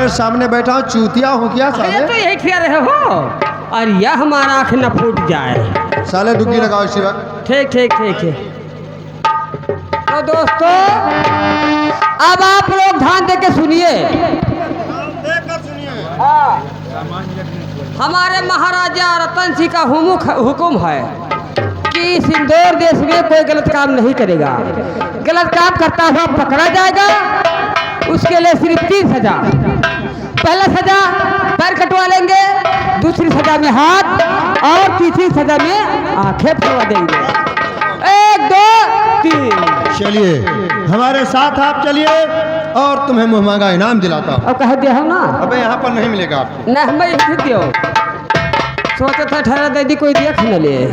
तुम्हारे सामने बैठा हूँ, चूतिया हूँ क्या साले? तो यही खिला रहे हो और यह हमारा आँख न फूट जाए। साले डुग्गी लगाओ इसी वक्त। ठीक ठीक ठीक है। तो दोस्तों अब आप लोग ध्यान दे के सुनिए। हमारे महाराजा रतन सिंह का हुक्म है कि इस इंदौर देश में कोई गलत काम नहीं करेगा। गलत काम करता हुआ पकड़ा जाएगा, उसके लिए सिर्फ 3 सजा। पहला सजा पैर कटवा लेंगे, दूसरी सजा में हाथ और तीसरी सजा में आंखें फोड़वा देंगे। 1 2 3। चलिए हमारे साथ आप चलिए और तुम्हें मुँह मांगा इनाम दिलाता हूँ। अब कह दिया हो ना। अबे यहाँ पर नहीं मिलेगा आपको। न हमें इसी दियो। सोचा था 18 दे दी, कोई देख न ले।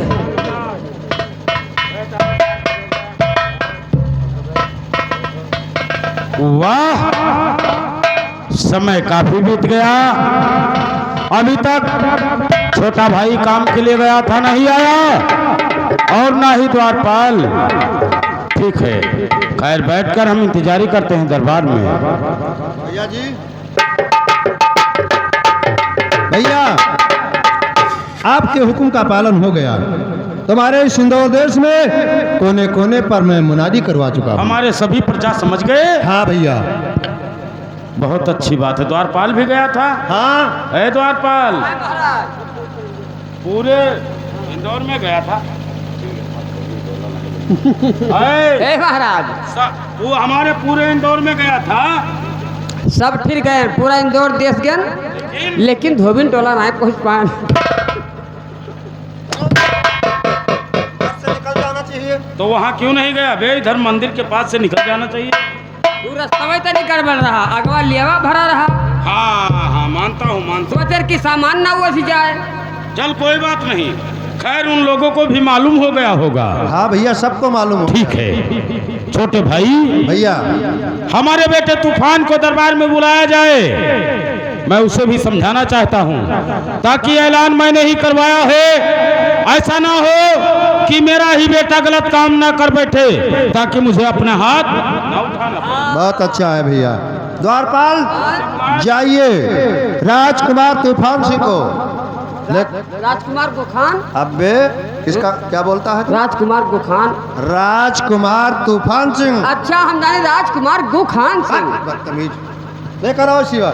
वाह, समय काफी बीत गया, अभी तक छोटा भाई काम के लिए गया था, नहीं आया और ना ही द्वारपाल। ठीक है, खैर बैठकर हम इंतजारी करते हैं दरबार में। भैया जी, भैया आपके हुक्म का पालन हो गया। तुम्हारे इस इंदौर देश में कोने कोने पर मैं मुनादी करवा चुका हूँ। हमारे सभी प्रजा समझ गए। हाँ भैया, बहुत अच्छी बात है। द्वारपाल भी गया था। हाँ है द्वारपाल, पूरे इंदौर में गया था। ए महाराज, वो हमारे पूरे इंदौर में गया था। सब फिर गए, पूरा इंदौर देश गए, लेकिन धोबिन टोला नहीं पहुंच पाए। तो वहाँ क्यों नहीं गया बे? इधर मंदिर के पास से निकल जाना चाहिए। पूरा समय तो नहीं गड़बड़ रहा, अगवा लेवा भरा रहा। हाँ हाँ, मानता हूँ मानता हूँ। सोचे कि सामान ना वो जाए। चल कोई बात नहीं, खैर उन लोगों को भी मालूम हो गया होगा। हाँ भैया, सबको मालूम हो। ठीक है छोटे भाई, भैया हमारे बेटे तूफान को दरबार में बुलाया जाए। मैं उसे भी समझाना चाहता हूँ ताकि ऐलान मैंने ही करवाया है, ऐसा ना हो कि मेरा ही बेटा गलत काम ना कर बैठे, ताकि मुझे अपने हाथ ना उठाना पड़े। बहुत अच्छा है भैया। द्वारपाल जाइए राजकुमार तूफान सिंह को राजकुमार गोखान। अबे इसका क्या बोलता है? राजकुमार गोखान। राजकुमार तूफान सिंह। अच्छा, हम जाने राजकुमार गोखान सिंह। बदतमीज, लेकर आओ शिवा।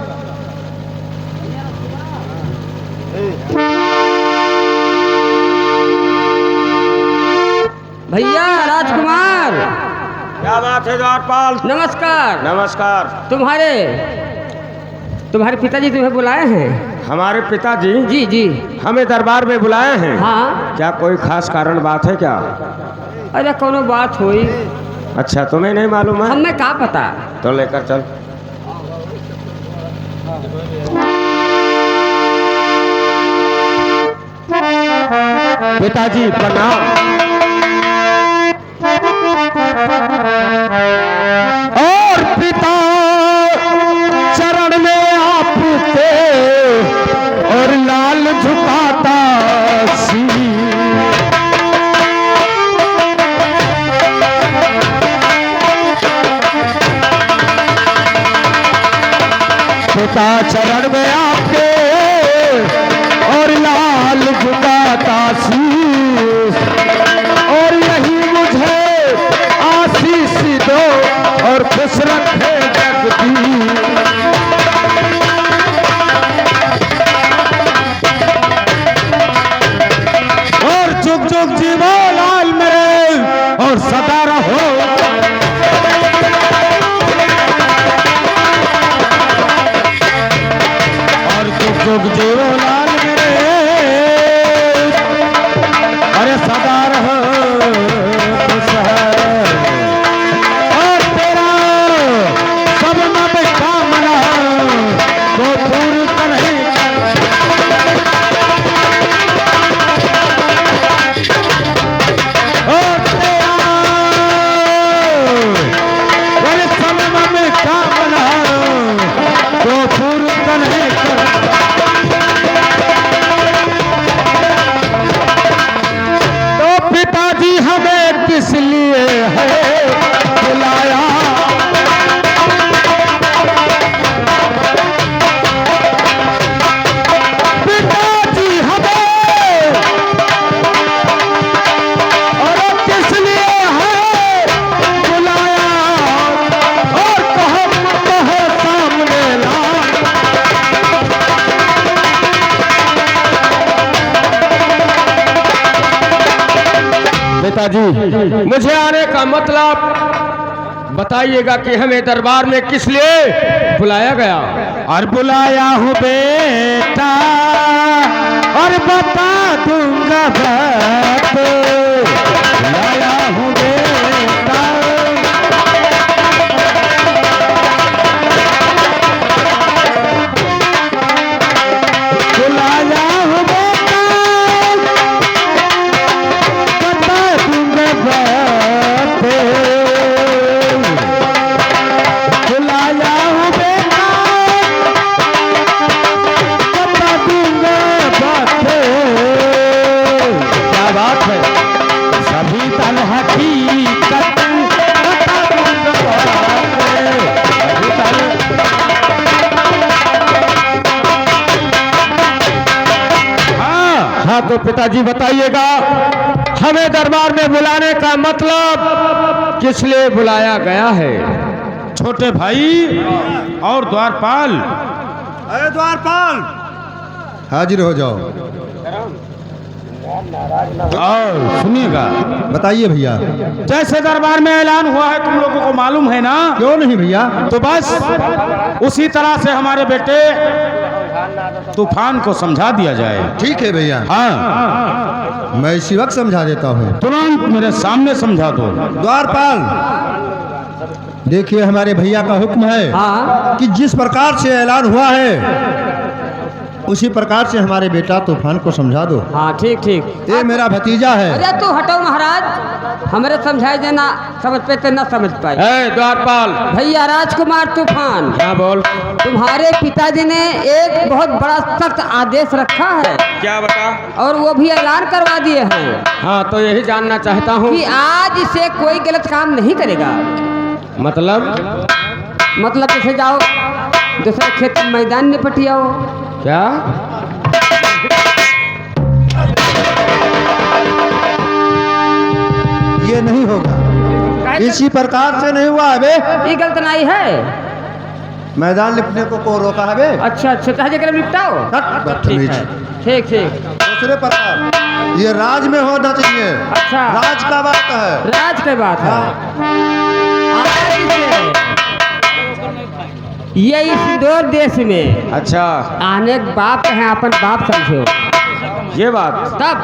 भैया राजकुमार। क्या बात है द्वारपाल? नमस्कार। नमस्कार। तुम्हारे पिताजी तुम्हें बुलाए हैं। हमारे पिताजी? जी जी, हमें दरबार में बुलाए हैं। हाँ। क्या कोई खास कारण बात है क्या? अरे कोनो बात हुई। अच्छा, तुम्हें नहीं मालूम है? हमें क्या पता। तो लेकर चल। पिताजी प्रणाम। और पिता चरण में आपके और लाल झुकाता सी। पिता चरण में आपके और लाल झुकाता शीश, और यही मुझे आशीष दो और खुश रखे जगदीश। और जुग जुग जीवो लाल मेरे और सदा रहो। और जुग जुग जीवो लाल मेरे, अरे सदा रहो खुश है। और तेरा पिताजी, मुझे आने का मतलब बताइएगा कि हमें दरबार में किस लिए बुलाया गया। और बुलाया हूँ बेटा और बता दूंगा बात, बुलाया हूँ बेटा। बुलाया हूँ बेटा, बता दूंगा बात, बुलाया हूँ बेटा, बता दूंगा बात। क्या बात है, सभी तन हकीकत बता दूंगा बात, सभी तन। हाँ तो पिताजी बताइएगा, हमें दरबार में बुलाने का मतलब किस लिए बुलाया गया है। छोटे भाई और द्वारपाल, अरे द्वारपाल, हाजिर हो जाओ। और सुनिएगा, बताइए भैया। जैसे दरबार में ऐलान हुआ है तुम लोगों को मालूम है ना, क्यों नहीं भैया। तो बस उसी तरह से हमारे बेटे तूफान को समझा दिया जाए। ठीक है भैया, हाँ मैं इसी वक्त समझा देता हूँ। तुरंत मेरे सामने समझा दो। द्वारपाल, देखिए हमारे भैया का हुक्म है हाँ कि जिस प्रकार से ऐलान हुआ है उसी प्रकार से हमारे बेटा तूफान को समझा दो। हाँ ठीक ठीक। ये मेरा भतीजा है। अरे तू हटो महाराज, हमारे समझाए देना, समझ पे तो ना समझ पाए। है द्वारपाल, भैया राजकुमार तूफान, क्या बोल। तुम्हारे पिताजी ने एक बहुत बड़ा सख्त आदेश रखा है क्या बता। और वो भी ऐलान करवा दिए हैं हाँ तो यही जानना चाहता हूँ कि आज इसे कोई गलत काम नहीं करेगा। मतलब जैसे जाओ दूसरे खेत में मैदान में पटियाओ। क्या। ये नहीं होगा, इसी प्रकार से नहीं हुआ है बे। ये गलत नहीं है। मैदान लिपने को रोका है बे। अच्छा अच्छा, तो जगह निपटाओ। बदतमीज। ठीक ठीक। दूसरे प्रकार ये राज में होना चाहिए। अच्छा, राज का बात है, राज की बात है। आज से ये इस इंदौर देश में अच्छा आने के बाप हैं, अपन बाप समझो। ये बात। तब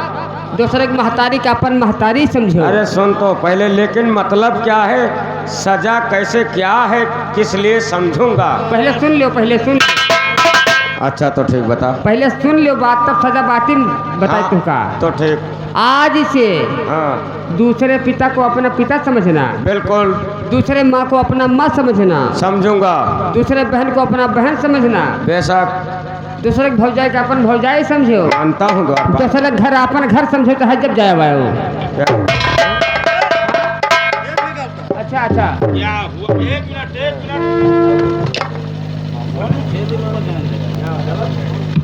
दूसरे की महतारी का अपन महतारी समझो। अरे सुन तो पहले, लेकिन मतलब क्या है, सजा कैसे क्या है, किस लिए समझूंगा। पहले सुन लो, पहले सुन लो। अच्छा तो ठीक बता। पहले सुन लो बात, तब सजा बाती बताए हाँ, तुमका। तो ठीक। आज से हाँ दूसरे पिता को अपना पिता समझना, बिल्कुल दूसरे माँ को अपना माँ समझना, समझूंगा। दूसरे बहन को अपना बहन समझना, बेशक दूसरे के भौजाई का अपन भौजाई समझो, मानता हूँ द्वारपाल। दूसरे घर अपन घर समझो तो है जब जाए हुआ हो। अच्छा अच्छा,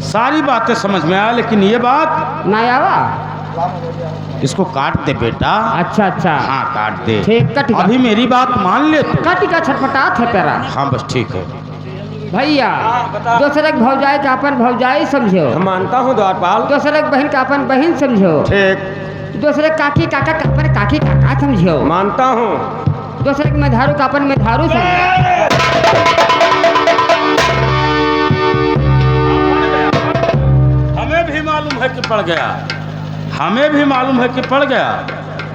सारी बातें समझ में आया, लेकिन ये बात ना आवा। इसको काट दे बेटा। अच्छा अच्छा, हाँ काट दे। ठीक कट अभी मेरी बात मान ले तू। कटी का छटपटात है तेरा। हाँ बस ठीक है। भैया दूसरे के भौजाई का अपन भौजाई समझो, मानता हूँ द्वारपाल। दूसरे के बहन का अपन बहन समझो, ठीक, दूसरे काकी काका का अपन काकी काका समझो, मानता हूँ। दूसरे के मेधारू का अपन मेधारू समझो। हमें भी मालूम है कि पड़ गया, हमें भी मालूम है कि पड़ गया,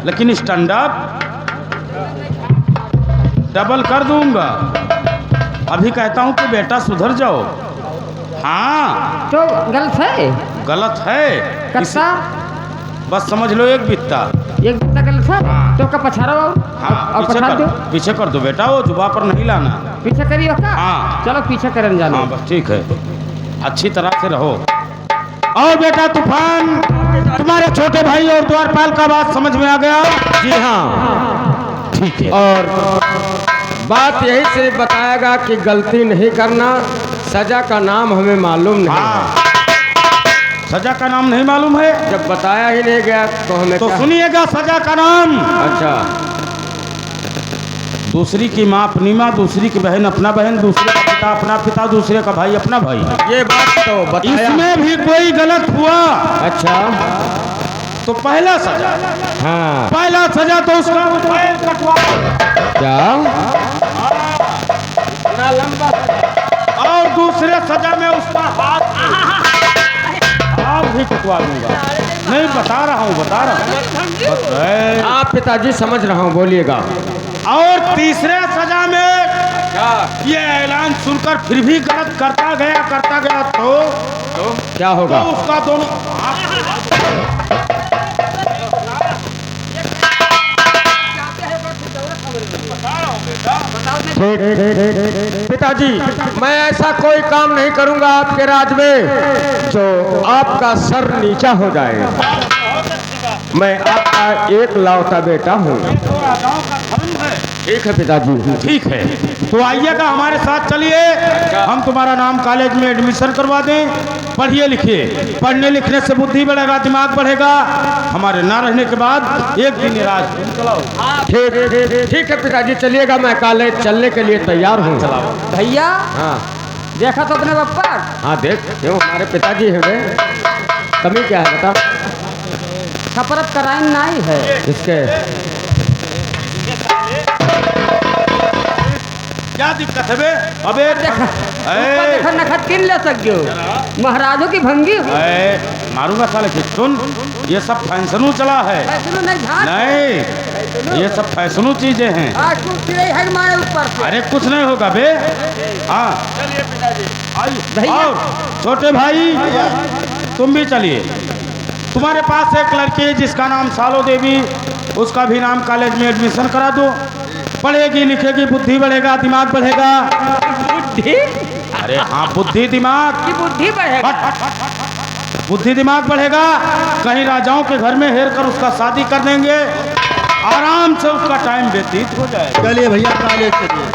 लेकिन स्टैंड अप डबल कर दूंगा। अभी कहता हूँ कि बेटा सुधर जाओ। हाँ तो गलत है, गलत है कस्सा बस समझ लो एक बित्ता। एक बित्ता गलत है तो का पछाड़ो हाँ और पछाड़ दो। पीछे कर दो बेटा, वो जुबा पर नहीं लाना। पीछे करियो का। हाँ। चलो पीछे करन जानो। हाँ बस ठीक है, अच्छी तरह से रहो। और बेटा तूफान, तुम्हारे छोटे भाई और द्वारपाल का बात समझ में आ गया। जी हाँ ठीक है। और बात यही से बताएगा कि गलती नहीं करना, सजा का नाम हमें मालूम नहीं है। हाँ सजा का नाम नहीं मालूम है, जब बताया ही नहीं गया तो हमें तो क्या? सुनिएगा सजा का नाम। अच्छा, दूसरी की माँ अपनी माँ, दूसरी की बहन अपना बहन, दूसरे का पिता अपना पिता, दूसरे का भाई अपना भाई। ये बात तो बताया। इसमें भी कोई गलत हुआ अच्छा तो पहला सजा, हाँ पहला सजा तो उसका पैर कटवा, क्या इतना लंबा सजा। और दूसरे सजा में उसका हाथ भी कटवा दूंगा। नहीं बता रहा हूँ आप पिताजी समझ रहा हूँ, बोलिएगा। और तीसरे सजा में ये ऐलान सुनकर फिर भी गलत करता गया तो क्या होगा? तो उसका दोनों पिताजी, मैं ऐसा कोई काम नहीं करूंगा आपके राज में जो आपका सर नीचा हो जाए। मैं आपका एक लौता बेटा हूँ। ठीक है पिताजी। ठीक है, तो आइएगा हमारे साथ, चलिए हम तुम्हारा नाम कॉलेज में एडमिशन करवा दें। पढ़िए लिखिए, पढ़ने लिखने से बुद्धि बढ़ेगा, दिमाग बढ़ेगा। हमारे ना रहने के बाद एक दिन राज ठीक है पिताजी, चलिएगा। मैं कॉलेज चलने के लिए तैयार हूँ। भैया हाँ देखा तो अपने पप्पा। हाँ देख, क्यों हमारे पिताजी है वे। कमी क्या है बता? खपरत कराइन नहीं है इसके क्या दिक्कत है बे? अबे देखा नखत किन ले सको महाराजों की भंगी हुई। मारूंगा साले की। सुन, ये सब फैशनू चला है। फैसलों नहीं धान नहीं, ये सब फैशनू चीजें हैं। आज कुछ चिड़ै है मारे ऊपर से। अरे कुछ नहीं होगा बे। हाँ चलिए पिताजी, भैया। और छोटे भाई तुम भी चलिए। तुम्हारे पास एक लड़की है जिसका नाम सालो देवी, उसका भी नाम कॉलेज में एडमिशन करा दो। पढ़ेगी लिखेगी, बुद्धि बढ़ेगा, दिमाग बढ़ेगा। बुद्धि? अरे हाँ, बुद्धि दिमाग की बुद्धि बढ़ेगा। बुद्धि दिमाग बढ़ेगा। कहीं राजाओं के घर में हेर कर उसका शादी कर देंगे, आराम से उसका टाइम व्यतीत हो जाएगा। चलिए भैया कॉलेज चलिए।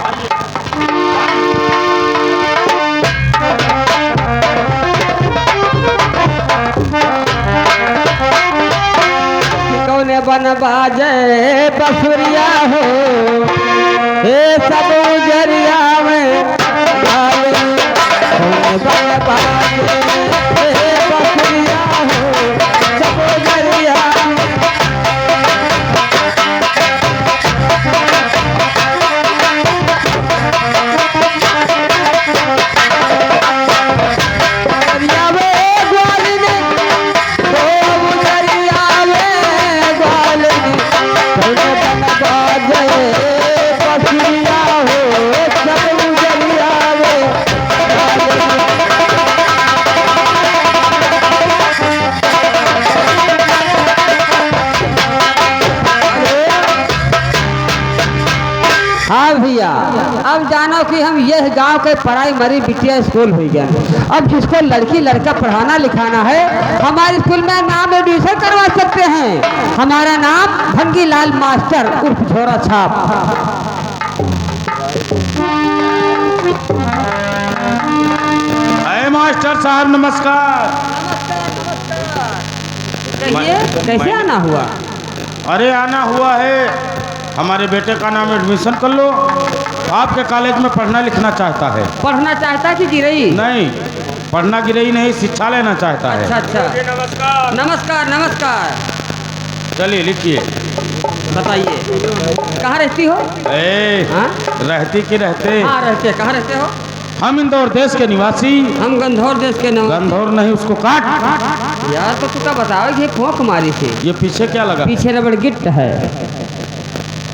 कौन बन बाजे बसुरिया हो, हे सब उजरिया में कौन बन बाजे हे बसुरिया हो, सब उजरिया। हाँ भैया, अब जानो कि हम यह गांव के प्राइमरी बिटिया स्कूल हो गया। अब जिसको लड़की लड़का पढ़ाना लिखाना है, हमारे स्कूल में नाम एडमिशन करवा सकते हैं। हमारा नाम भंगीलाल मास्टर उर्फ झोरा छाप। अरे मास्टर साहब नमस्कार। कहिए कैसे आना हुआ? अरे आना हुआ है, हमारे बेटे का नाम एडमिशन कर लो। आपके कॉलेज में पढ़ना लिखना चाहता है। पढ़ना चाहता कि गिरई? नहीं, पढ़ना गिरई नहीं, शिक्षा लेना चाहता है। अच्छा अच्छा, नमस्कार। नमस्कार नमस्कार। चलिए लिखिए। बताइए कहाँ रहती हो? हाँ? रहती कि रहते? हाँ रहते। कहाँ रहते हो? हम इंदौर देश के निवासी। हम गंधौर देश के नवाब। गंधौर नहीं, उसको काट। यार तो तुका बताओ कि फोक मारी थी। ये पीछे क्या लगा? पीछे रबड़ गिट्ट है।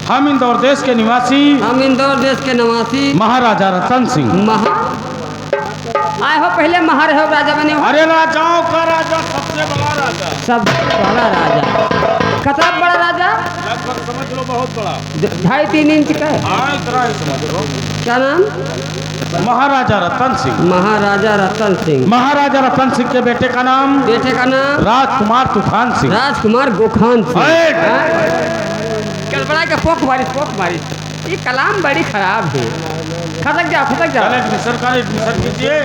हम इंदौर देश के निवासी। हम इंदौर देश के निवासी महाराजा रतन सिंह। महा आए हो, पहले महा रहे हो, राजा बने हो। अरे राजाओं का राजा, सबसे बड़ा राजा। सबसे बड़ा राजा। कितना बड़ा राजा? लगभग समझ लो बहुत बड़ा। 2.5-3 इंच का है। हाँ, इतना ही समझ लो। क्या नाम? महाराजा रतन सिंह। महाराजा रतन सिंह। महाराजा रतन सिंह के बेटे का नाम? बेटे का नाम? राजकुमार तूफान सिंह। राजकुमार गोखान सिंह। अरे! कल बड़ा का पोक मारी। ये कलाम बड़ी खराब है। खसक जाओ खसक जाओ। एडमिशन कीजिए।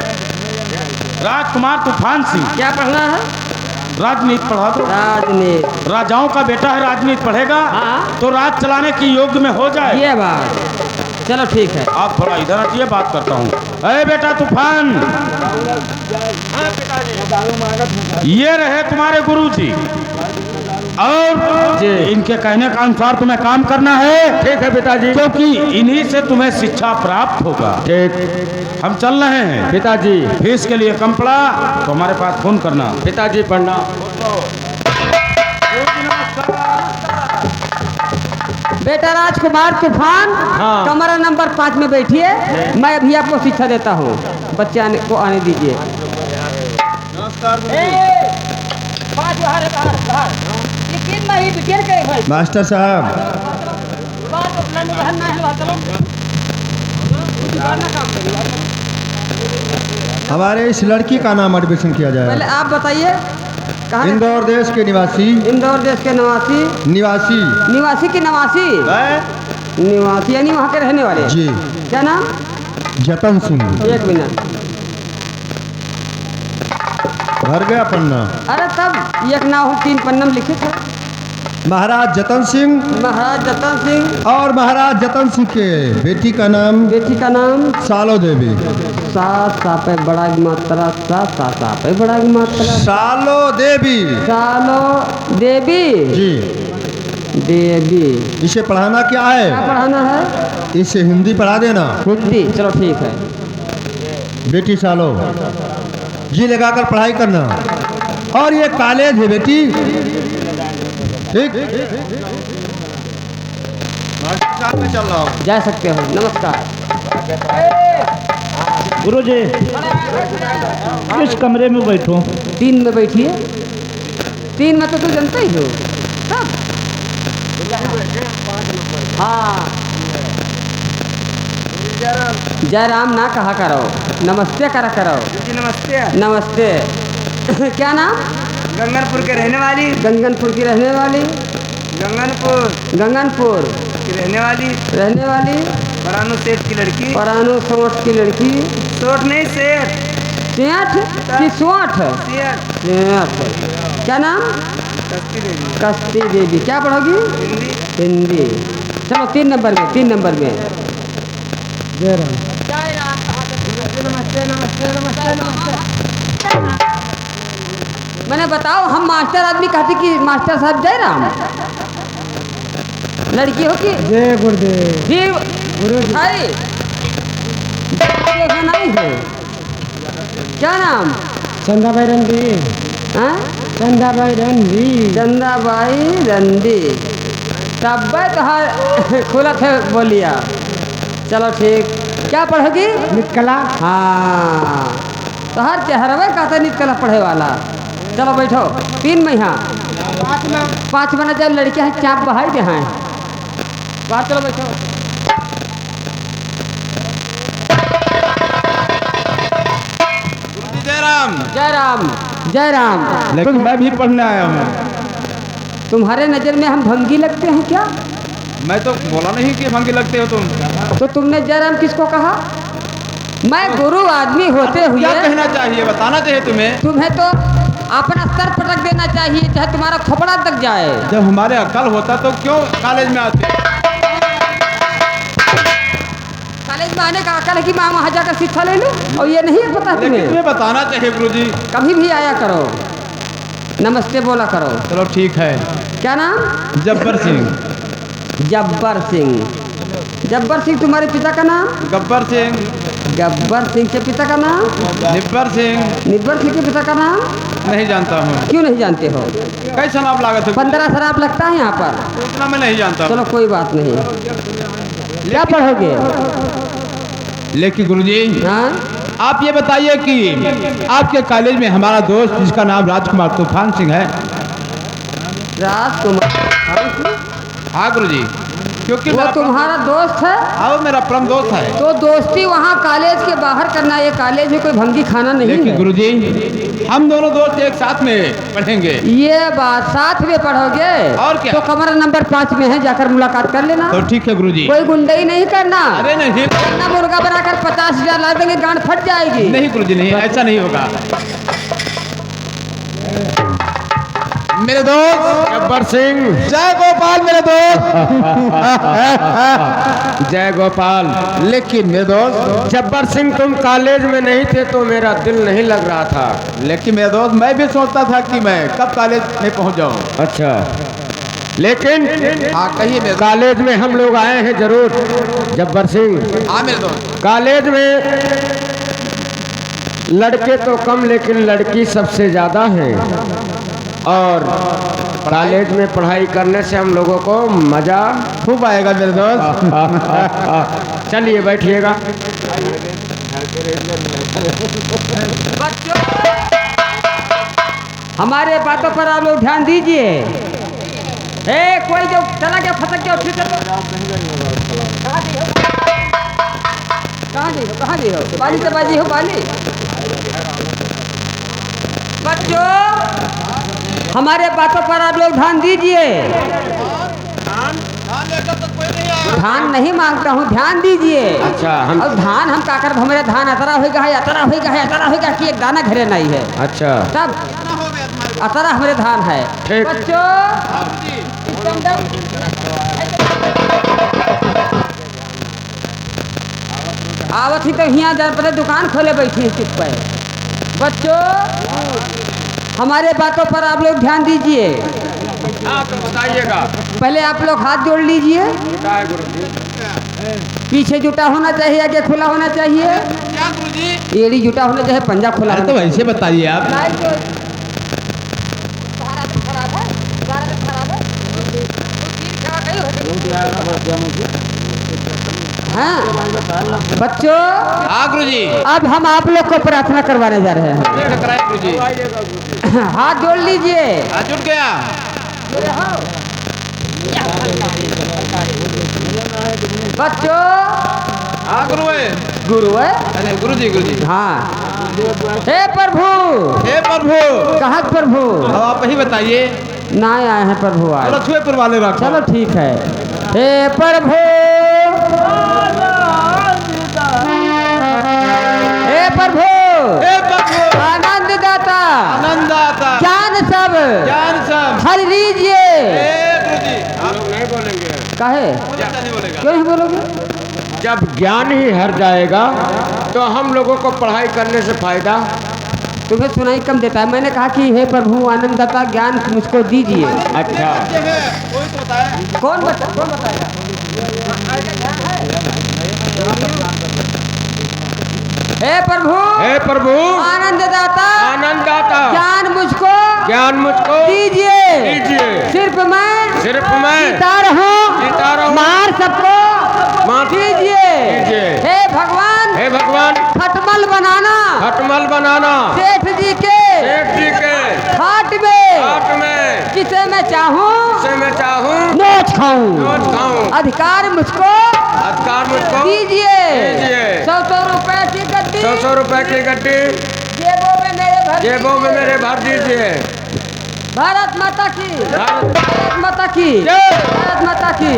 राजकुमार तूफान सिंह। क्या पढ़ना है? राजनीति पढ़ा दो। राजनीति। राजाओं का बेटा है, राजनीति पढ़ेगा हाँ। तो राज चलाने की योग्य में हो जाए। ये बात चलो ठीक है। आप थोड़ा इधर हटिए, बात करता हूँ। अरे बेटा तूफान, ये रहे तुम्हारे गुरुजी। और जी। इनके कहने का अनुसार तुम्हें काम करना है, ठीक है पिताजी। क्योंकि इन्हीं से तुम्हें शिक्षा प्राप्त होगा। ठीक। हम चल रहे हैं। पिताजी। फीस के लिए कम पड़ा तो हमारे पास फोन करना। पिताजी प्रणाम। बेटा राजकुमार तूफान, हाँ। कमरा नंबर 5 में बैठिए। मैं अभी आपको शिक्षा देता हूँ। बच्चे को आने दीजिए। मास्टर साहब, हमारे इस लड़की का नाम एडमिशन किया पहले जाए। आप बताइए कहाँ? इंदौर देश के निवासी इंदौर देश के निवासी। निवासी की नवासी। निवासी यानी वहाँ के रहने वाले। जी, क्या नाम? जतन सिंह। 1 मिनट। भर गया पन्ना। अरे तब एक ना हो 3 पन्ना में लिखे थे। महाराज जतन सिंह महाराज जतन सिंह और महाराज जतन सिंह के बेटी का नाम बेटी का नाम सालो देवी। सात सापे बड़ा की मात्रा, सात सापे बड़ा की मात्रा। सालो देवी। सालो देवी। जी, देवी। इसे पढ़ाना क्या क्या है? पढ़ाना है? इसे हिंदी पढ़ा देना। हिंदी, चलो ठीक है। बेटी सालो जी लगाकर पढ़ाई करना। और ये कॉलेज है बेटी, ठीक? चल रहा हूँ। जा सकते हो। नमस्कार। गुरुजी, किस कमरे में बैठूं? 3 में बैठिए। 3 में तो तू जानता ही हो सब। हाँ, जयराम ना कहा करो, नमस्ते करा करो। जी नमस्ते। नमस्ते। क्या नाम? गंगनपुर के रहने वाली। गंगनपुर की रहने वाली। गंगनपुर की रहने वाली। रहने वाली। परानू सेठ की लड़की। परानू सोठ की लड़की। सोठ नहीं सेठ। सेठ की सोठ? सेठ। सेठ। क्या नाम? कस्ती देवी। कस्ती देवी। क्या पढ़ोगी? हिंदी। हिंदी। चलो 3 नंबर में, 3 नंबर में। मैंने बताओ, हम मास्टर आदमी कहते कि मास्टर साहब जयराम। लड़की हो कि जय गुरुदेव। जी भाई देखा नहीं है। क्या नाम? चंदाबाई रंदी। हाँ? चंदाबाई रंदी। चंदाबाई रंदी। तब तो खुला थे बोलिया। चलो ठीक। क्या पढ़ोगी? निकला। हाँ, तो हर चेहरवे कहते निकला पढ़े वाला। चलो बैठो। 3 में यहाँ 5 बना जाए। लड़कियाँ हैं, चाप बहाई दे हैं बाहर। चलो बैठो। जयराम। जयराम। जयराम। लेकिन मैं भी पढ़ने आया हूँ। तुम्हारे नज़र में हम भंगी लगते हैं क्या? मैं तो बोला नहीं कि भंगी लगते हो तुम। तो तुमने जयराम किसको कहा? मैं गुरु आदमी होते हुए क्या कहना चाहिए, बताना चाहिए तुम्हें। तुम्हें तो अपना सर पटक देना चाहिए, चाहे तुम्हारा खोपड़ा तक जाए। जब हमारे अकल होता तो क्यों कॉलेज में आते? कॉलेज में आने का अकल है कि मैं वहाँ जाकर शिक्षा ले लूँ, और ये नहीं है पता लेकिन तुम्हें। तुम्हें बताना चाहिए गुरुजी। कभी भी आया करो, नमस्ते बोला करो। चलो ठीक है। क्या नाम? जब्बर सिंह। जब्बर सिंह। जब्बर सिंह तुम्हारे पिता का नाम? गब्बर सिंह। गब्बर सिंह के पिता का नाम? निब्बर सिंह। निब्बर सिंह के पिता का नाम? नहीं जानता हूँ। क्यों नहीं जानते हो? कैसा नाम लागत है? 15 शराब लगता है यहाँ पर। उतना मैं नहीं जानता। चलो कोई बात नहीं। क्या पढ़ोगे? लेकिन गुरुजी, हाँ, आप ये बताइए कि आपके कॉलेज में हमारा दोस्त जिसका नाम राजकुमार तूफान सिंह है। राजकुमार। हाँ गुरुजी, क्योंकि वो मेरा तुम्हारा दोस्त है? हाँ, वो मेरा परम दोस्त है। तो दोस्ती वहाँ कॉलेज के बाहर करना। ये कॉलेज में कोई भंगी खाना नहीं लेकिन है। गुरुजी, हम दोनों दोस्त एक साथ में पढ़ेंगे। ये बात साथ में पढ़ोगे? और क्या? तो कमरा नंबर 5 में है, जाकर मुलाकात कर लेना। तो ठीक है गुरुजी। कोई गुंडई नहीं करना। अरे नहीं वरना मुर्गा बनाकर 50,000 ला देंगे, गांड फट जाएगी। नहीं गुरुजी, नहीं, ऐसा नहीं होगा। मेरे दोस्त गब्बर सिंह। जय गोपाल मेरे दोस्त। जय गोपाल। लेकिन मेरे दोस्त, जब्बर सिंह तुम कॉलेज में नहीं थे तो मेरा दिल नहीं लग रहा था। लेकिन मेरे दोस्त मैं भी सोचता था कि मैं कब कॉलेज में पहुंच जाऊं। अच्छा, लेकिन हाँ कहिए मेरे कॉलेज में हम लोग आए हैं जरूर जब्बर सिंह। हाँ मेरे दोस्त। कॉलेज में लड़के तो कम लेकिन लड़की सबसे ज़्यादा हैं, और कॉलेज में पढ़ाई करने से हम लोगों को मज़ा खूब आएगा मेरे दोस्त। चलिए बैठिएगा। बच्चों, हमारे बातों पर आप लोग ध्यान दीजिए। कोई जो चला गया फसक गया फिर कहाँ दी हो पानी से बाजी हो पानी। बच्चों, हमारे बातों पर आप लोग ध्यान दीजिए। धान नहीं मांगता हूँ, ध्यान दीजिए। अच्छा, हम और धान हम का कर हमारे धान अतरा होगा है, अतरा होगा है, अतरा होगा कि एक दाना घरे नहीं है। अच्छा तब अतरा हमारे धान है। ठीक। बच्चों, आवत ही तो यहाँ जा पहले दुकान खोले बैठी है चुप पे। बच्चों, हमारे बातों पर आप लोग ध्यान दीजिए। हाँ तो बताइएगा। पहले आप लोग हाथ जोड़ लीजिए। पीछे जुटा होना चाहिए, आगे खुला होना चाहिए। एड़ी जुटा होना चाहिए, पंजा खुला अरे तो वैसे बताइए आप। हाँ बच्चों, हाँ गुरुजी। अब हम आप लोग को प्रार्थना करवाने जा रहे हैं। गुरुजी हाथ जोड़ लीजिए। हाथ जुट गया। बच्चों, हाँ गुरु है। गुरु है। अरे गुरुजी। हाँ, हे प्रभु। हे प्रभु। कहाँ प्रभु? अब आप ही बताइए। ना आए हैं प्रभु आज। चलो छुए वाले रखो। चलो ठीक है। हे प्रभु, हे प्रभु, हे प्रभु। आनंद दाता, आनंद आता। ज्ञान सब ज्ञान सब। हर लीजिए। हे गुरुजी। हम लोग नहीं बोलेंगे। काहे? ज्यादा नहीं बोलेगा। क्यों नहीं बोलोगे? जब ज्ञान ही हर जाएगा तो हम लोगों को पढ़ाई करने से फायदा। तुम्हें सुनाई कम देता है। मैंने कहा कि हे प्रभु आनंददाता ज्ञान मुझको दीजिए। अच्छा, कोई तो बताए। कौन बताएगा? हे प्रभु, हे प्रभु आनंददाता, आनंद दाता, ज्ञान मुझको दीजिए। सिर्फ मैं जीता रहूं, मार सबको दीजिए। हे भगवान, खटमल बनाना सेठ जी के खाट में जिसे मैं चाहूं नोच खाऊं। अधिकार मुझको दीजिए। 100 रुपए की गड्डी, 100 रुपए की गड्डी जेबों में मेरे भर दीजिए। भारत माता की, भारत माता की, जय। भारत माता की।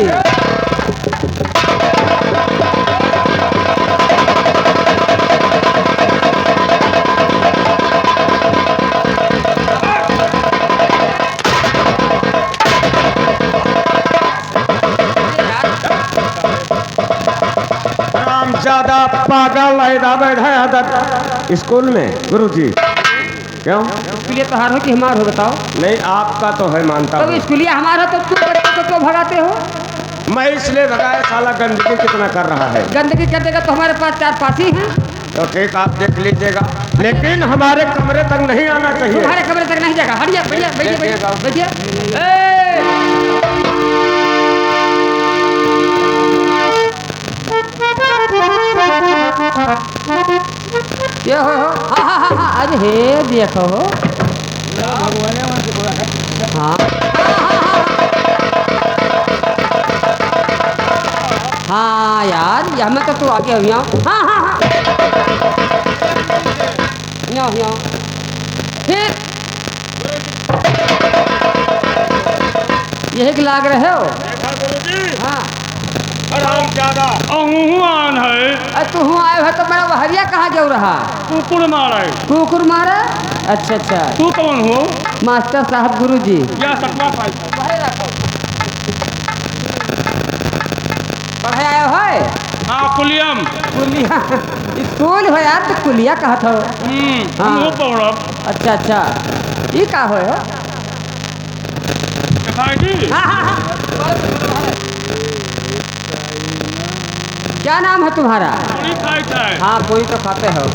ज्यादा पागल आदत स्कूल में गुरुजी। क्यों? स्कूलिया तो हार हो कि हमार हो बताओ? नहीं, आपका तो है मानता तो हूँ। स्कूलिया हमारा तो तुम बच्चों को क्यों भगाते हो? मैं इसलिए भगाया, साला गंदगी कितना कर रहा है। गंदगी कर देगा तो हमारे पास 4 पासी हैं। तो ठीक, आप देख लीजिएगा, लेकिन हमारे कमरे तक नहीं आना चाहिए। तुम्हारे कमरे तक नहीं जाएगा। हटिए, भैया बैठिए। ये हो हाँ, अरे हे देखो हो। हाँ यार, यहाँ में तो तू आगे हो। हाँ यहाँ फिर यही लाग रहे हो। हाँ हराम ज्यादा अहुआन है अरे तू हूँ आए हो तो मेरा वहरिया कहाँ जाऊ रहा कुकुर मारा है। कुकुर मारा। अच्छा अच्छा, तू कौन हो? मास्टर साहब गुरुजी। या सतवा पाई पढ़े आए हो? हाँ कुलियम। कुलिया स्कूल हो यार, तो कुलिया कहा था। हम हो पौड़ब अच्छा अच्छा, ये का हो? खाएगी। क्या नाम है तुम्हारा? पूरी खाई है। हाँ पूरी तो खाते हो।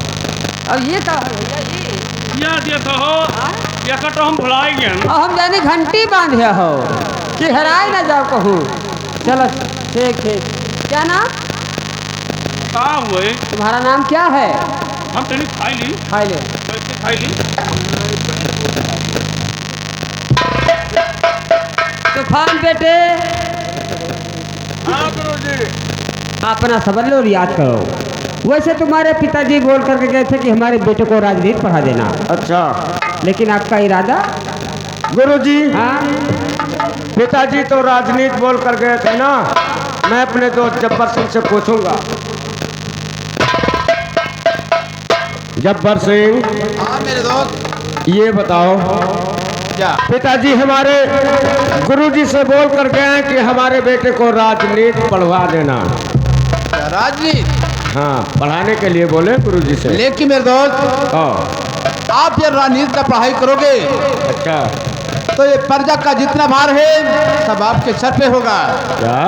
और ये का है भैया जी? या देता हो या कटो हम भुलाई गए। और हम जाने घंटी बांधे हो कि हराए ना जाओ कहूँ। चलो ठीक ठीक। क्या नाम? का हुए तुम्हारा नाम क्या है? हम तेरी खाई ली। खाई ले। कैसे खाई ली? तूफान बेटे, हाँ गुरुजी। अपना सबर लो, याद करो। वैसे तुम्हारे पिताजी बोल करके गए थे कि हमारे बेटे को राजनीति पढ़ा देना, अच्छा लेकिन आपका इरादा? गुरुजी, हाँ पिताजी तो राजनीति बोल कर गए थे ना। मैं अपने दोस्त जब्बर सिंह से पूछूंगा। जब्बर सिंह, हाँ मेरे दोस्त। ये बताओ, क्या? पिताजी हमारे गुरुजी से बोल कर गए हैं कि हमारे बेटे को राजनीति पढ़वा देना। राजनीति? हाँ, पढ़ाने के लिए बोले गुरुजी से। लेकिन मेरे दोस्त, हाँ, आप ये राजनीति का पढ़ाई करोगे अच्छा तो ये प्रजा का जितना भार है सब आपके सर पे होगा। क्या?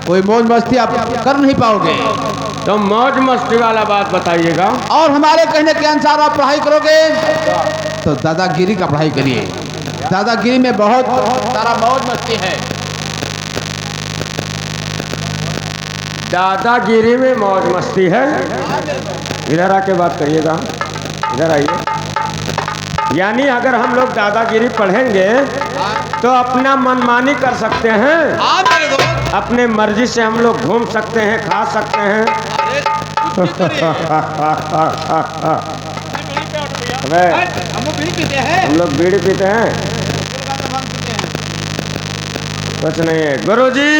कोई मौज मस्ती आप कर नहीं पाओगे। तो मौज मस्ती वाला बात बताइएगा। और हमारे कहने के अनुसार आप पढ़ाई करोगे तो दादागिरी का पढ़ाई करिए। दादागिरी में बहुत सारा मौज मस्ती है। दादागिरी में मौज मस्ती है? इधर आके बात करिएगा, इधर आइए। यानी अगर हम लोग दादागिरी पढ़ेंगे तो अपना मनमानी कर सकते हैं, आप मेरे दोस्त, अपने मर्जी से हम लोग घूम सकते हैं, खा सकते हैं। अबे, हम लोग बीड़ी पीते हैं। हम लोग बीड़ी पीते हैं? कुछ नहीं है गुरुजी।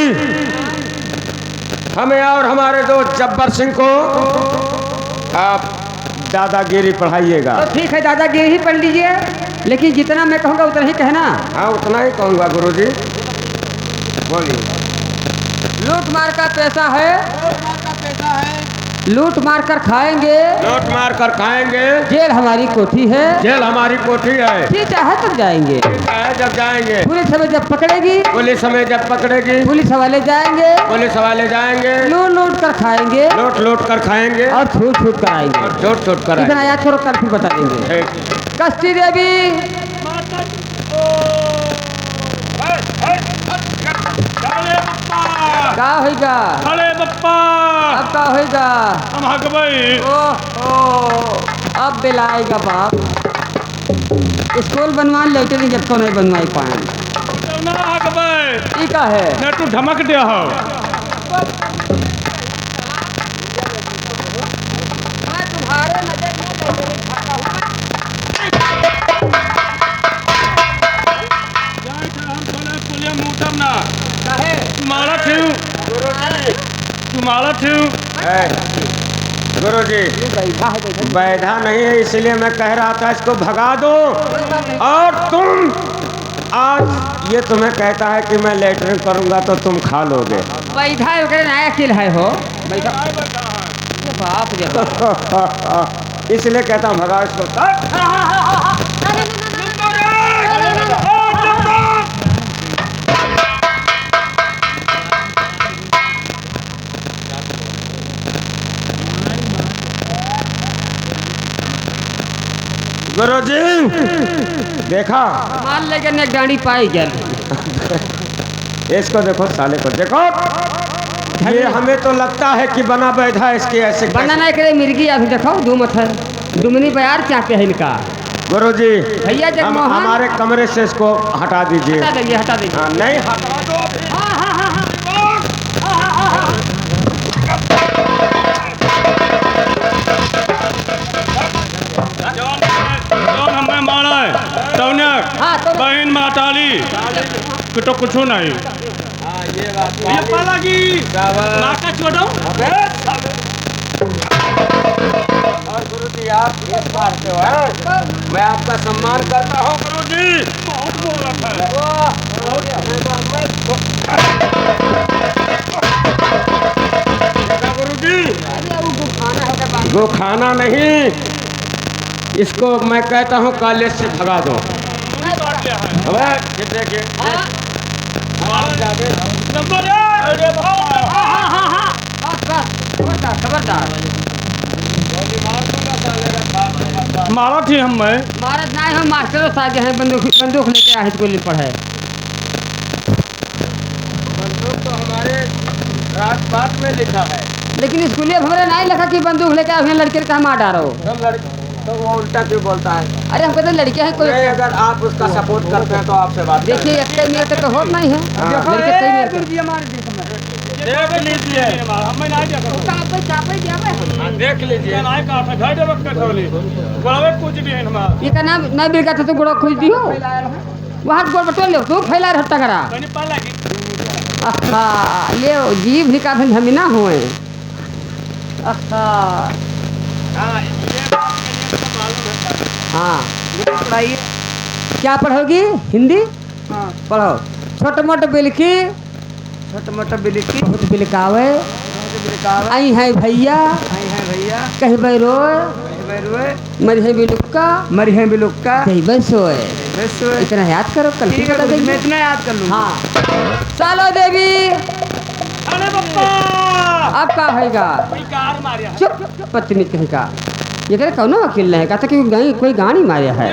हमें और हमारे दोस्त जब्बर सिंह को आप दादागिरी पढ़ाइएगा। तो ठीक है, दादागिरी ही पढ़ लीजिए, लेकिन जितना मैं कहूँगा उतना ही कहना। हाँ, उतना ही कहूँगा गुरुजी। बोलिए। लूट मार का पैसा है, लूट मार कर खाएंगे, नोट मार कर खाएंगे, जेल हमारी कोठी है, जेल हमारी कोठी है। जी चाहे तब जाएंगे। है जब जाएंगे, पुलिस हमें जब पकड़ेगी, पुलिस हमें जब पकड़ेगी, पुलिस वाले जाएंगे, पुलिस वाले जाएंगे, लूट लूट कर खाएंगे लूट लूट कर खाएंगे और छूट छूट कर आएंगे। और छोट छोट कर इतना आएंगे। याद करो, कल फिर बता देंगे। ठीक। कष्टी देवी, का होगा? अरे बप्पा अब का होगा? हम हक भाई। ओहो, अब दिलाएगा बाप। स्कूल बनवान लेते नहीं, जब को नहीं बनवाई पाए। ना हक भाई ई का है? ना तू धमक दिया हो। मैं तुम्हारे नजर में नहीं खाता हूँ। जाए थे हम सोने पुलिया मुँह ना काहे? तुम्हारा ठेऊ तुम्हारा ठेऊ। गुरुजी, बैठा है, बैठा बैठा नहीं है, इसलिए मैं कह रहा था इसको भगा दो। और तुम आज ये तुम्हें कहता है कि मैं लेटरिन करूंगा तो तुम खा लोगे। बैठा है, ओकरे नया किल है हो। बैठा बाप रे बाप। इसलिए कहता हूँ भगा इसको। गुरुजी, देखा? मान लेके ने गाड़ी पाई गया। इसको देखो, साले को देखो। ये हमें तो लगता है कि बना बैठा इसके ऐसे। बना नहीं करे मिर्गी, अभी देखो दू मत है, दुमनी बयार चाहते हैं इनका। गुरुजी, भैया जगमोहन, हमारे कमरे से इसको हटा दीजिए। हटा देंगे, हटा देंगे। हाँ, नहीं हटा दो। जौन हमें मारा है तौने हाँ तो बहन माताली कि तो कुछ नहीं। ये पाला की नाका छोड़ो और गुरु जी आप ये मारते हो हैं? मैं आपका सम्मान करता हूँ गुरु जी। बहुत बोल रहा है गुरु जी गो खाना नहीं, इसको मैं कहता हूँ कॉलेज से भगा दो। अबे ये देखिए नंबर खबरदार मारा थी हम मैं भारत ना हम मास्टरों साहब हैं बंदूक लेके आए को पढ़े। बंदूक तो हमारे राजपाट में लिखा है। लेकिन स्कूलिया हमारे नहीं लिखा कि बंदूक लेके आए लड़के का मार डालो। सब लड़के तो वो उल्टा क्यों बोलता है? अरे हम कहते लड़के हैं कोई। नहीं, अगर आप उसका सपोर्ट करते हैं तो आपसे बात करें। देखिए अच्छे मेरे तो होत नहीं है। लड़के सही मेरे को। देख लीजिए हमें नहीं देखो देख लीजिए नहीं कहा था घर वक्त कठोली बड़े कुछ भी है हमारा ये का नाम नहीं बिल तो गुड़ा खोज दियो वहाँ गोड़ बटोल लो तू फैला रह टकरा। मैंने पाला की अच्छा ले जीव भी का हम ना हुए। अच्छा हाँ ये बात के लिए तो मालूम है हाँ पढ़ाइए। क्या पढ़ोगी? हिंदी हाँ पढ़ो। छोटे मोटे बिलकी छोटा मोटा बिलिकी बहुत बिलकावे बिलिकावा आई है भैया आई है भैया कहीं बैरोए बैरुए मरिहे बिलुक्का मरी है बिलुक्का कहीं बसोए। बस इतना याद करो कल ठीक है बता गुरु जी, मैं देंगे। इतना याद कर लूँगा। हाँ सालो देवी अरे पप्पा अब का होगा? कोई कार मारिया है चुप पत्नी कहीं का ये करे कौनो वकील नहीं कहता कि कोई गाड़ी मारे है।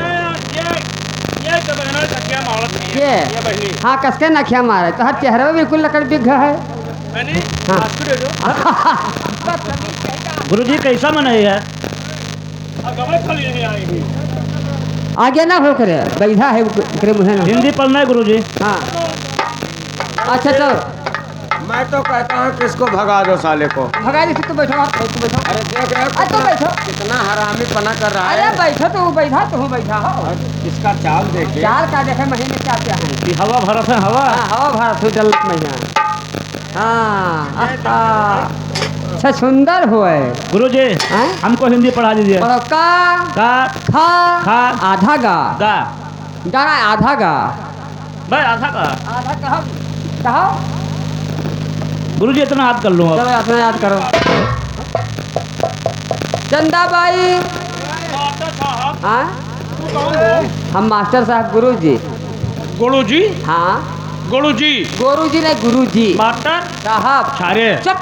ये तो बहना तकिया मारत नहीं ये है ये बहनी हाँ कसके नखिया मारे तो हर चेहरा में बिल्कुल लकड़ बिग है। मैंने हाँ। आपको दे दो गुरुजी कैसा मनाई है? गवे खली नहीं आई हुई आगे ना हो करे बैठा है करे मुझे ना। हिंदी पढ़ना है गुरुजी। हाँ अच्छा तो मैं तो कहता हूँ कि इसको भगा दो साले को। भगा दे तो बैठो आप तो बैठो। अरे देख रहे हो तो बैठो। कितना हरामी पना कर रहा अरे है। बैठो तो बैठा तो बैठा हो। और इसका चाल देखिए। चाल का देखे महीने क्या क्या है। कि हवा भरत है हवा। हाँ हवा भारत हो जल महीना। हाँ अच्छा सुंदर हुए। गुरुजी हैं? हमको हिंदी पढ़ा दीजिए। पढ़ो का का खा खा आधा गा गा गाना आधा गा भाई आधा का। आधा कहो कहो गुरुजी इतना याद कर लूँ अब। चलो अपना याद करो। चंदाबाई मास्टर साहब हाँ तू कौन हो हम मास्टर साहब गुरु जी। गुरु जी हाँ गुरु जी गुरु जी नहीं गुरु जी मास्टर साहब। छारे चुप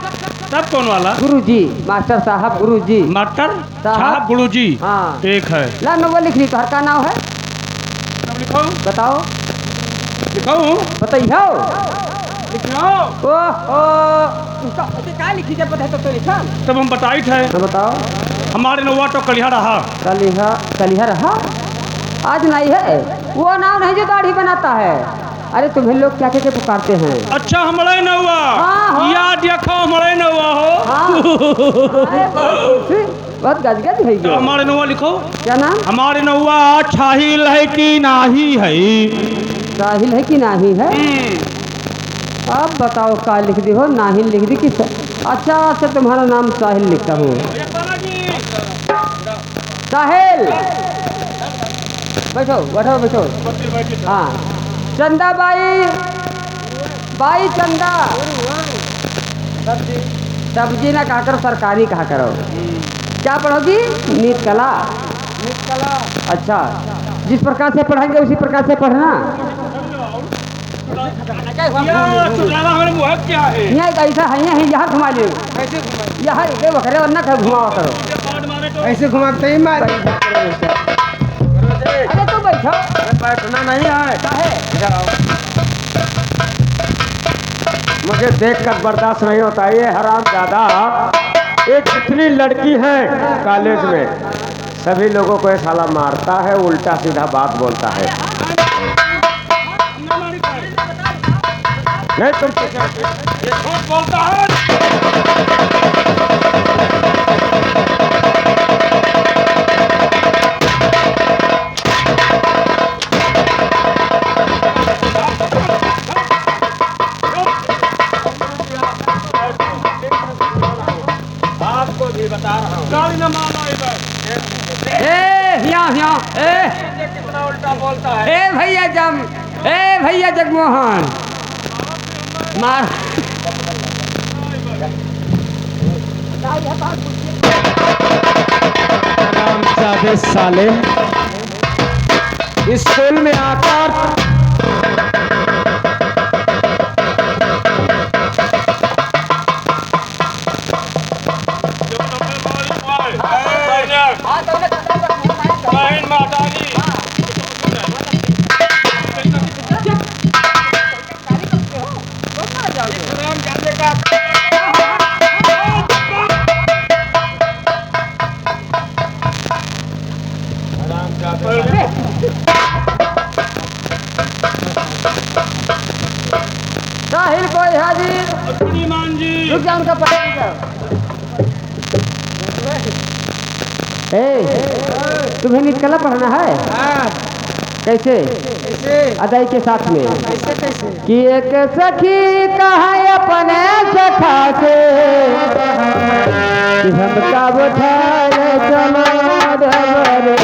तब कौन वाला गुरु जी मास्टर साहब गुरु जी। मास्टर साहब। साहब गुरु जी हाँ ठीक है ला नंबर लिख ली तो हर का नाम है अब लिखो बताओ लिखो बताइए। लिखो ओहो उसका क्या लिखी जब बताए तो लिखा तब हम बताई थे तो बताओ। हमारे नौवा तो कलिया रहा कलिहा रहा आज नहीं है वो नाम नहीं जो दाढ़ी बनाता है। अरे तुम्हें लोग क्या क्या पुकारते हैं? अच्छा हमारे नौवा हाँ। याद देखो हमारे नौवा हो हाँ अरे बहुत गजगज है तो ये। हमारे नौवा लिखो क्या नाम? हमारे नौवा छाहिल है कि नाही है साहिल है कि नाही है? अब बताओ का लिख दी हो नाहिल लिख दी कि अच्छा अच्छा तुम्हारा नाम साहिल लिखता हूँ। साहिल बैठो बैठो बैठो। हाँ चंदा बाई बाई चंदा सब्जी ना कहा करो सरकारी कहा करो। क्या पढ़ोगी? नीत कला। नीत कला अच्छा जिस प्रकार से पढ़ाएंगे उसी प्रकार से पढ़ना। हमारे मुँह क्या है यहाँ ऐसा है यहाँ घुमा ले यहाँ बकरे वरना कहीं घुमावा करो। ऐसे घुमाते ही मार अरे तो बैठो बैठना नहीं है। काहे? इधर आओ। मुझे देखकर बर्दाश्त नहीं होता ये हराम ज्यादा। एक जितनी लड़की है कॉलेज में सभी लोगों को ये साला मारता है उल्टा सीधा बात बोलता है। नहीं तुम ये झूठ बोलता है यहाँ कितना उल्टा बोलता है। ए भैया जगमोहन मार रामजादे साले स्कूल में आकर बहन माताजी रामजादे का साहिल कोई हाजिर श्रीमान जी रुक जा उनका पता तुम्हें निकला पढ़ना है कैसे अदाई के साथ में कि एक सखी कहा अपने सखा से कि हम कब उठाए चलो डबरे।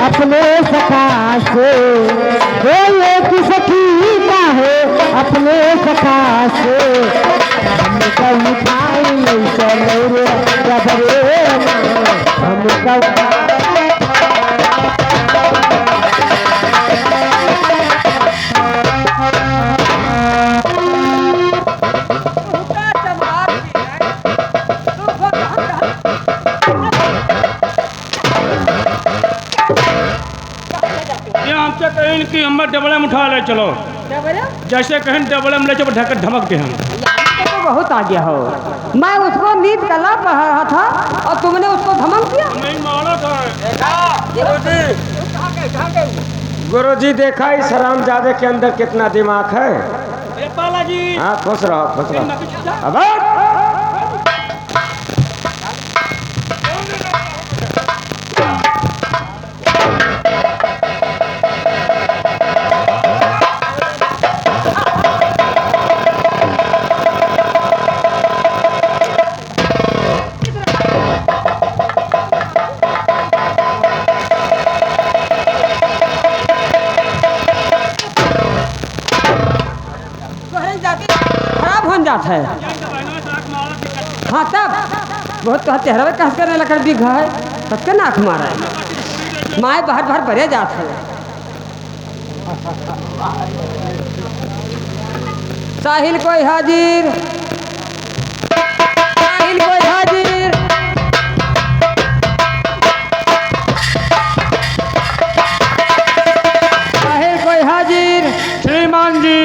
अपने सखा से एक सखी का है अपने सखा से हम कब उठाई नहीं चलो रे डबरे हम कब हमसे कहीं कि हम डबले में उठा ले चलो जैसे कहीं डबले में ले चलो ढक धमक दे हम तो बहुत आ गया हो। मैं उसको नींद कला पढ़ रहा था और तुमने उसको धमक दिया। नहीं मारा था गुरुजी देखा इस हरामजादे के अंदर कितना दिमाग है। बालाजी हाँ खुश रहो अब जाता है। हाँ तब बहुत तो चेहरा में कस करने लकड़ दिखा है सबके नाक मारा है माए बाहर बाहर भरे जाते हैं। साहिल कोई हाजिर साहिल कोई हाजिर साहिल कोई हाजिर। श्रीमान जी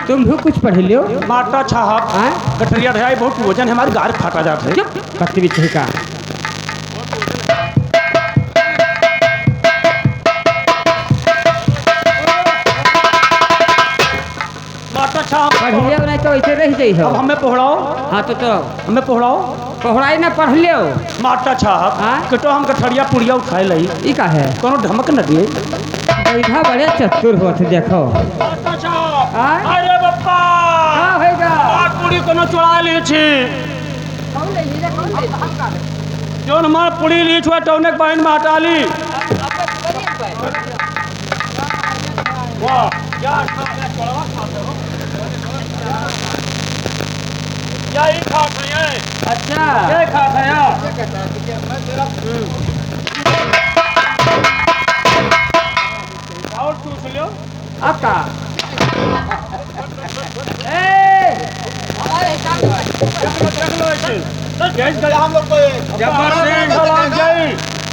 तुम भी कुछ पढ़ लियो माटा छाप गठरिया ढाई बहुत वजन है हमारे गार फाटा जाते चुप पत्ती भी का माटा छाप पढ़ लियो नहीं तो ऐसे रह जाइ हो। अब हमें पढ़ाओ। हाँ तो हमें पढ़ाओ पढ़ाई ना पढ़ लियो माटा छाप हाँ? कटो हम गठरिया पुड़िया उठाए लई ई का है कोनो धमक न दिए बैठा बड़े चतुर होते देखो। माटा छाप हाँ? अरे बप्पा का होएगा बात पूरी कोनो चुरा ली छी जोन हमार पुड़ी ली छुआ टौने बहन में हटा ली वाह यही खात है अच्छा ये खात है और पूछ लो अब का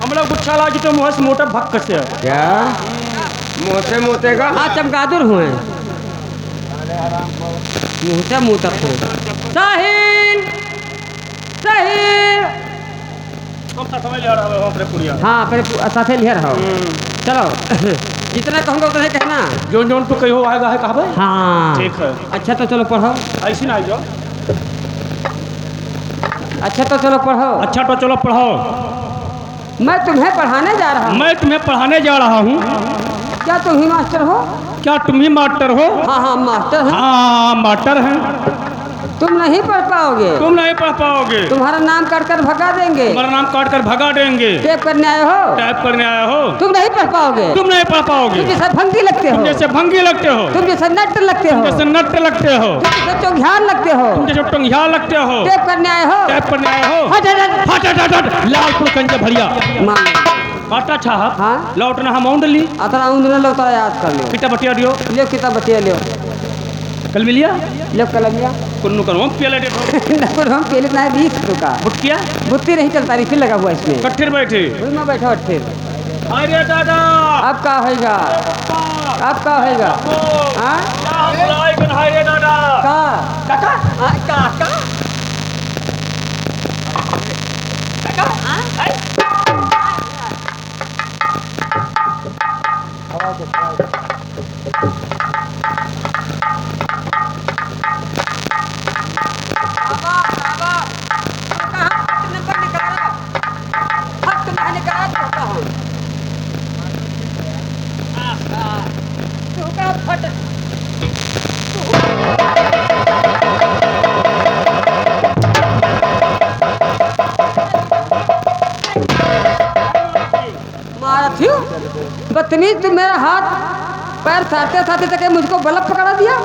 हम लोग गुच्छा लागी तो मुँह से मोटा भक्क से क्या मोते मोते का हाँ चमकादुर हुए मुँहते मुँह तक हो। साहिल साहिल हम साथ में ले रहा हूँ अपने पुड़िया हाँ फिर साथे लिया रहो चलो जितना कहूँगा उतना ही कहना जोन जोन तो कहो आएगा है कहा हाँ ठीक है अच्छा तो चलो पढ़ो ऐसी ना जाओ अच्छा तो चलो पढ़ो अच्छा तो चलो पढ़ो मैं तुम्हें पढ़ाने जा रहा हूँ। मैं तुम्हें पढ़ाने जा रहा हूँ। क्या तुम ही मास्टर हो? क्या तुम ही मास्टर हो? हाँ हाँ मास्टर है। हाँ मास्टर हैं। तुम नहीं पढ़ पाओगे। तुम नहीं पढ़ पाओगे। तुम्हारा नाम काट कर भगा देंगे। तुम्हारा नाम काट कर भगा देंगे। टेप करने आए हो? टाइप करने आया हो। तुम नहीं पढ़ पाओगे। तुम नहीं पढ़ पाओगे। तुम जैसे भंगी लगते हो। तुम जैसे भंगी लगते हो। तुम जैसे नट लगते हो। जैसे नट लगते हो। तुम जैसे चौघियान लगते हो। तुम जैसे टंगिया लगते हो। टेप करने आए हो? टाइप करने आए हो। हट हट हट। हट हट हट हट। लालपुर कंजे भरिया मान काटा छाप। हाँ? लौटना हम औंडली अतरा उंदने लो तो याद कर लो। कितना बटिया दियो। लियो किताब बतिया लियो। कल मिलिया लियो कलमिया। कुन्नू करो पियाले दे नकुल हम पहले ना 20 रुका। बुटकिया बुत्ती नहीं चलता रिफिल लगा हुआ इसमें। कट्ठिर बैठे। वही में बैठा फिर। अरे दादा अब का होएगा? अब का होएगा? हाँ? हाय दादा का? काका हाँ, काका? मारा थी बदतमीज, तुम मेरा हाथ पैर सारते सारते तक मुझको बल्ब पकड़ा दिया।